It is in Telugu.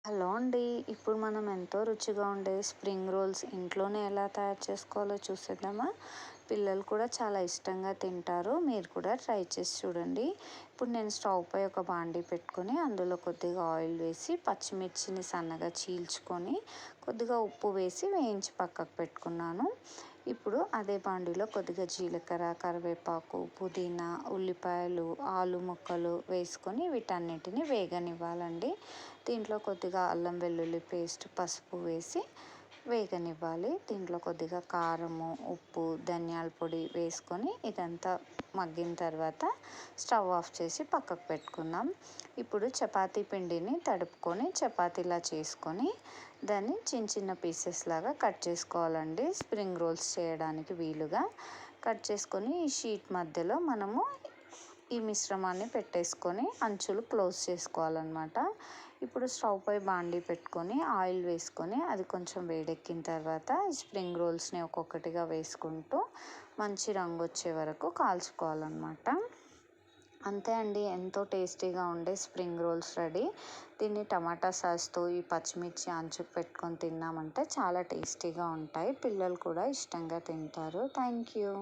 హలో అండి. ఇప్పుడు మనం ఎంతో రుచిగా ఉండే స్ప్రింగ్ రోల్స్ ఇంట్లోనే ఎలా తయారు చేసుకోవాలో చూసేద్దామా? పిల్లలు కూడా చాలా ఇష్టంగా తింటారు. మీరు కూడా ట్రై చేసి చూడండి. ఇప్పుడు నేను స్టవ్ పై ఒక బాండీ పెట్టుకొని అందులో కొద్దిగా ఆయిల్ వేసి పచ్చిమిర్చిని సన్నగా చీల్చుకొని కొద్దిగా ఉప్పు వేసి వేయించి పక్కకు పెట్టుకున్నాను. ఇప్పుడు అదే బాండీలో కొద్దిగా జీలకర్ర, కరివేపాకు, పుదీనా, ఉల్లిపాయలు, ఆలు ముక్కలు వేసుకొని వీటన్నిటిని వేగనివ్వాలండి. దీంట్లో కొద్దిగా అల్లం వెల్లుల్లి పేస్ట్, పసుపు వేసి వేగనివ్వాలి. దీంట్లో కొద్దిగా కారము, ఉప్పు, ధనియాల పొడి వేసుకొని ఇదంతా మగ్గిన తర్వాత స్టవ్ ఆఫ్ చేసి పక్కకు పెట్టుకుందాం. ఇప్పుడు చపాతీ పిండిని తడుపుకొని చపాతీలా చేసుకొని దాన్ని చిన్న చిన్న పీసెస్ లాగా కట్ చేసుకోవాలండి. స్ప్రింగ్ రోల్స్ చేయడానికి వీలుగా కట్ చేసుకొని ఈ షీట్ మధ్యలో మనము ఈ మిశ్రమాన్ని పెట్టేసుకొని అంచులు క్లోజ్ చేసుకోవాలన్నమాట. ఇప్పుడు స్టవ్ పై బాండీ పెట్టుకొని ఆయిల్ వేసుకొని అది కొంచెం వేడెక్కిన తర్వాత స్ప్రింగ్ రోల్స్ని ఒక్కొక్కటిగా వేసుకుంటూ మంచి రంగు వచ్చే వరకు కాల్చుకోవాలన్నమాట. అంతే అండి, ఎంతో టేస్టీగా ఉండే స్ప్రింగ్ రోల్స్ రెడీ. దీన్ని టమాటా సాస్తో ఈ పచ్చిమిర్చి అంచుకు పెట్టుకొని తిన్నామంటే చాలా టేస్టీగా ఉంటాయి. పిల్లలు కూడా ఇష్టంగా తింటారు. Thank you.